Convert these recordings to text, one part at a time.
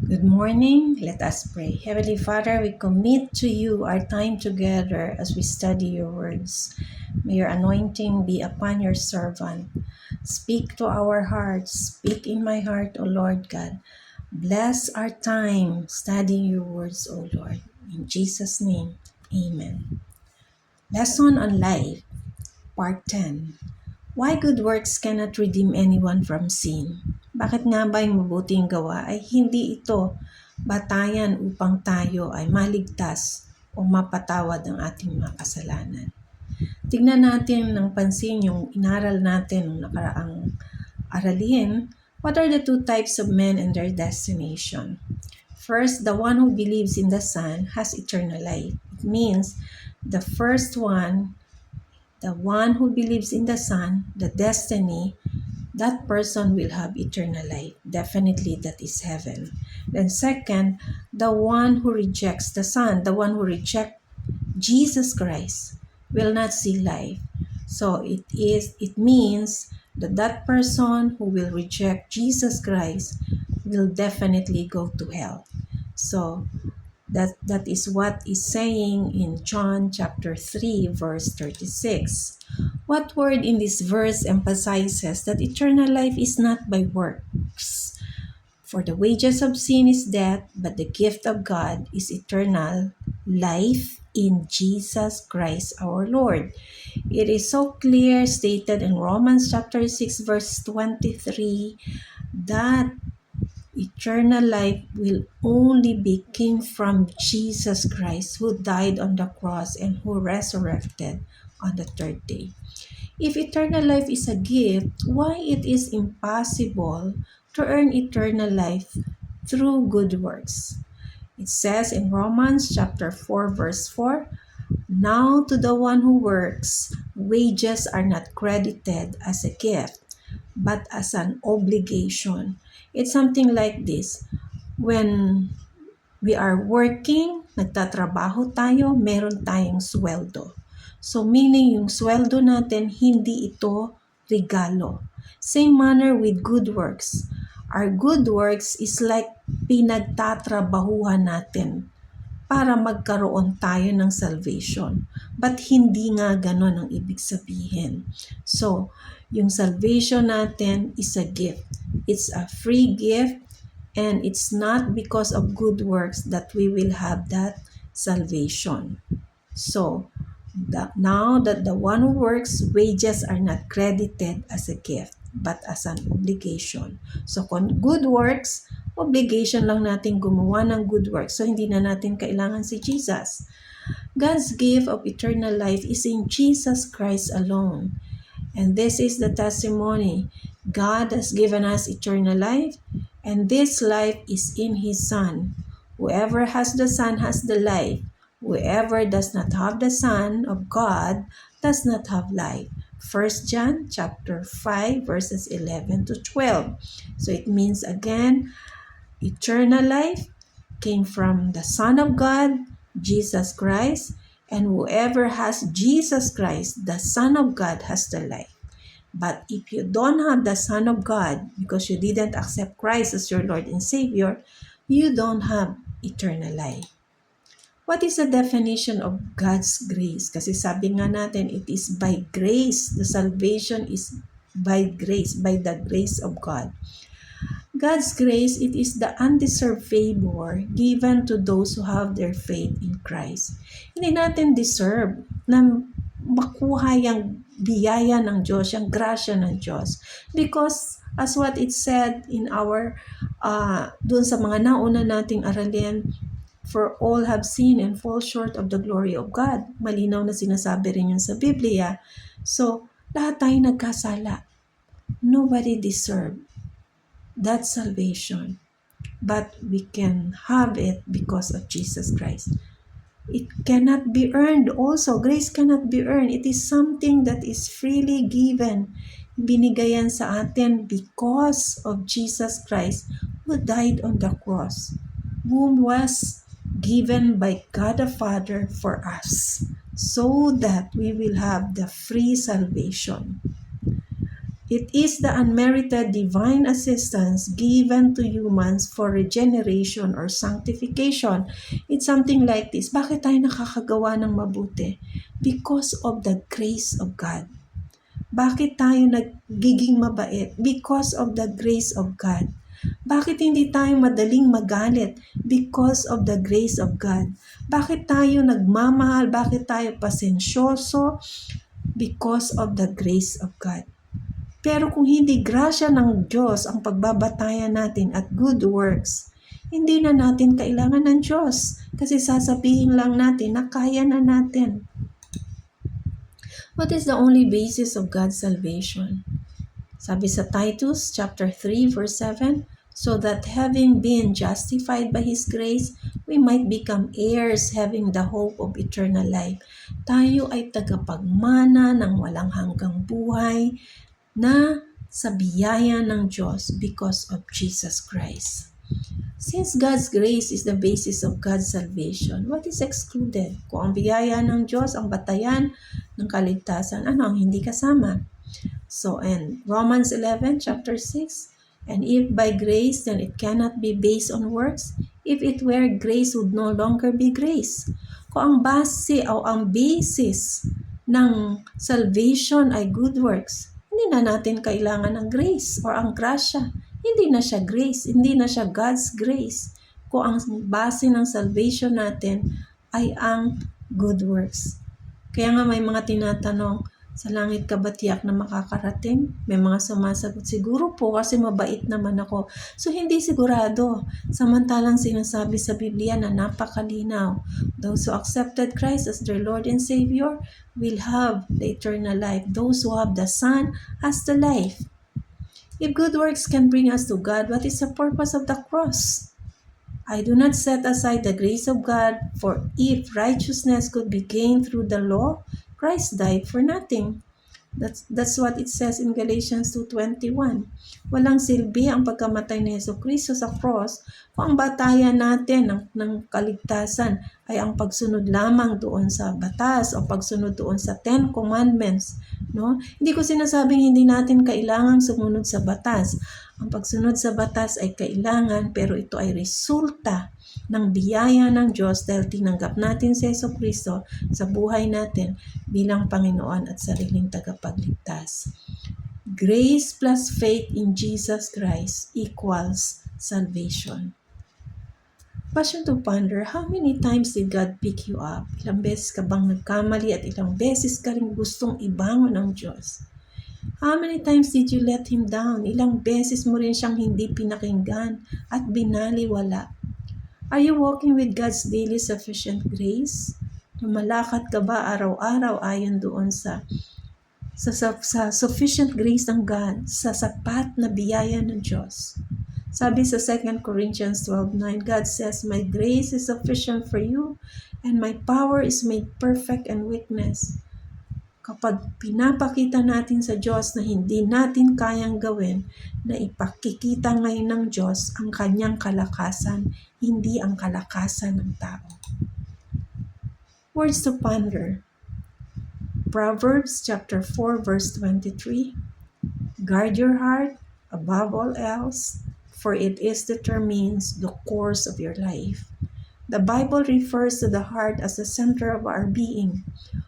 Good morning. Let us pray. Heavenly Father, we commit to you our time together as we study your words. May your anointing be upon your servant. Speak to our hearts. Speak in my heart, O Lord God. Bless our time studying your words, O Lord. In Jesus' name, amen. Lesson on Life, Part 10. Why good works cannot redeem anyone from sin? Bakit nga ba yung mabuting gawa ay hindi ito batayan upang tayo ay maligtas o mapatawad ang ating mga kasalanan? Tignan natin ng pansin yung inaral natin ng nakaraang aralin. What are the two types of men and their destination? First, the one who believes in the Son has eternal life. It means the first one, the one who believes in the Son, the destiny, that person will have eternal life. Definitely, that is heaven. Then second, the one who rejects the Son, the one who rejects Jesus Christ, will not see life. So it means that that person who will reject Jesus Christ will definitely go to hell. So that is what is saying in John chapter 3 verse 36. What word in this verse emphasizes that eternal life is not by works? For the wages of sin is death, but the gift of God is eternal life in Jesus Christ our Lord. It is so clear stated in Romans chapter 6 verse 23 that eternal life will only be came from Jesus Christ, who died on the cross and who resurrected on the third day. If eternal life is a gift, why it is impossible to earn eternal life through good works? It says in Romans chapter 4 verse 4, "Now to the one who works, wages are not credited as a gift, but as an obligation." It's something like this. When we are working, nagtatrabaho tayo, meron tayong sweldo. So meaning yung sweldo natin, hindi ito regalo. Same manner with good works. Our good works is like pinagtatrabahuhan natin para magkaroon tayo ng salvation. But hindi nga ganon ang ibig sabihin. So, yung salvation natin is a gift. It's a free gift, and it's not because of good works that we will have that salvation. So, now that the one who works, wages are not credited as a gift, but as an obligation. So, kung good works, obligation lang natin gumawa ng good works. So, hindi na natin kailangan si Jesus. God's gift of eternal life is in Jesus Christ alone. And this is the testimony. God has given us eternal life, and this life is in His Son. Whoever has the Son has the life. Whoever does not have the Son of God does not have life. 1 John chapter 5 verses 11 to 12. So it means again, eternal life came from the Son of God, Jesus Christ, and whoever has Jesus Christ, the Son of God, has the life. But if you don't have the Son of God, because you didn't accept Christ as your Lord and Savior, you don't have eternal life. What is the definition of God's grace? Kasi sabi nga natin, it is by grace. The salvation is by grace, by the grace of God. God's grace, it is the undeserved favor given to those who have their faith in Christ. Hindi natin deserve na makuha yung biyaya ng Diyos, yung grasya ng Diyos. Because as what it said in our, dun sa mga nauna nating aralin, for all have sinned and fall short of the glory of God. Malinaw na sinasabi rin yun sa Biblia. So, lahat tayo nagkasala. Nobody deserve that salvation, but we can have it because of Jesus Christ. It cannot be earned also. Grace cannot be earned. It is something that is freely given. Binigayan sa atin because of Jesus Christ, who died on the cross, whom was given by God the Father for us, so that we will have the free salvation. It is the unmerited divine assistance given to humans for regeneration or sanctification. It's something like this. Bakit tayo nakakagawa ng mabuti? Because of the grace of God. Bakit tayo nagiging mabait? Because of the grace of God. Bakit hindi tayo madaling magalit? Because of the grace of God. Bakit tayo nagmamahal? Bakit tayo pasensyoso? Because of the grace of God. Pero kung hindi grasya ng Diyos ang pagbabatayan natin at good works, hindi na natin kailangan ng Diyos kasi sasabihin lang natin na kaya na natin. What is the only basis of God's salvation? Sabi sa Titus chapter 3 verse 7, so that having been justified by His grace, we might become heirs having the hope of eternal life. Tayo ay tagapagmana ng walang hanggang buhay na sa biyaya ng Diyos because of Jesus Christ. Since God's grace is the basis of God's salvation, what is excluded? Kung ang biyaya ng Diyos, ang batayan ng kaligtasan, ano ang hindi kasama? So, in Romans 11, chapter 6, and if by grace, then it cannot be based on works. If it were, grace would no longer be grace. Kung ang base o ang basis ng salvation ay good works, hindi na natin kailangan ng grace or ang grasya. Hindi na siya grace, hindi na siya God's grace. Kung ang base ng salvation natin ay ang good works. Kaya nga may mga tinatanong, sa langit ka ba tiyak na makakarating? May mga sumasagot, siguro po kasi mabait naman ako. So hindi sigurado. Samantalang sinasabi sa Biblia na napakalinaw. Those who accepted Christ as their Lord and Savior will have the eternal life. Those who have the Son has the life. If good works can bring us to God, what is the purpose of the cross? I do not set aside the grace of God, for if righteousness could be gained through the law, Christ died for nothing. That's what it says in Galatians 2:21. Walang silbi ang pagkamatay ni Jesucristo sa cross kung ang batayan natin ng kaligtasan ay ang pagsunod lamang doon sa batas o pagsunod doon sa 10 Commandments. No? Hindi ko sinasabing hindi natin kailangan sumunod sa batas. Ang pagsunod sa batas ay kailangan, pero ito ay resulta ng biyaya ng Diyos dahil tinanggap natin si Jesucristo sa buhay natin bilang Panginoon at sariling tagapagligtas. Grace plus faith in Jesus Christ equals salvation. Question to ponder, how many times did God pick you up? Ilang beses ka bang nagkamali at ilang beses ka rin gustong ibangon ng Diyos? How many times did you let Him down? Ilang beses mo rin siyang hindi pinakinggan at binaliwala? Are you walking with God's daily sufficient grace? Lumalakad ka ba araw-araw ayon doon sa sufficient grace ng God, sa sapat na biyaya ng Diyos? Sabi sa 2 Corinthians 12:9, God says, my grace is sufficient for you and my power is made perfect in weakness. Kapag pinapakita natin sa Diyos na hindi natin kayang gawin, na ipakikita ngayon ng Diyos ang kanyang kalakasan, hindi ang kalakasan ng tao. Words to ponder. Proverbs chapter 4 verse 23. Guard your heart above all else, for it determines the course of your life. The Bible refers to the heart as the center of our being.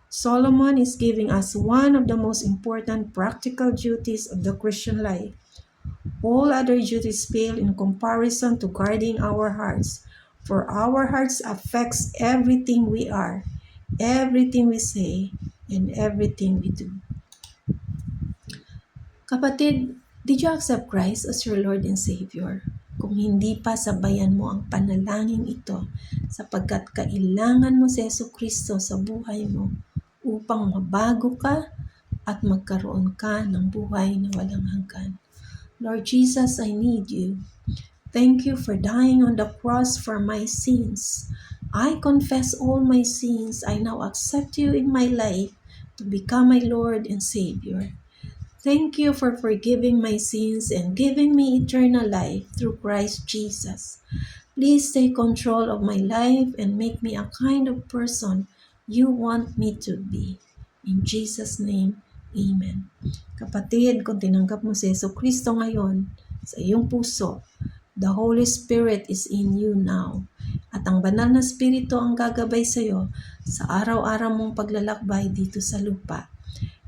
Solomon is giving us one of the most important practical duties of the Christian life. All other duties pale in comparison to guarding our hearts, for our hearts affects everything we are, everything we say, and everything we do. Kapatid, did you accept Christ as your Lord and Savior? Kung hindi pa, sabayan mo ang panalangin ito sapagkat kailangan mo si Jesucristo sa buhay mo upang mabago ka at magkaroon ka ng buhay na walang hanggan. Lord Jesus, I need you. Thank you for dying on the cross for my sins. I confess all my sins. I now accept you in my life to become my Lord and Savior. Thank you for forgiving my sins and giving me eternal life through Christ Jesus. Please take control of my life and make me a kind of person you want me to be. In Jesus' name, Amen. Kapatid, kung tinanggap mo si Jesucristo ngayon sa iyong puso, the Holy Spirit is in you now. At ang banal na Espiritu ang gagabay sa iyo sa araw-araw mong paglalakbay dito sa lupa.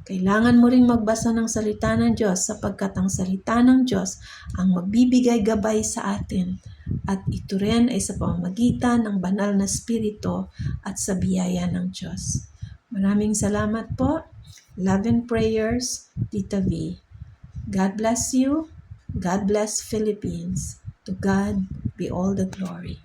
Kailangan mo ring magbasa ng salita ng Diyos sapagkat ang salita ng Diyos ang magbibigay gabay sa atin. At ito rin ay sa pamamagitan ng banal na Espiritu at sa biyaya ng Diyos. Maraming salamat po. Love and prayers, Tita V. God bless you. God bless Philippines. To God be all the glory.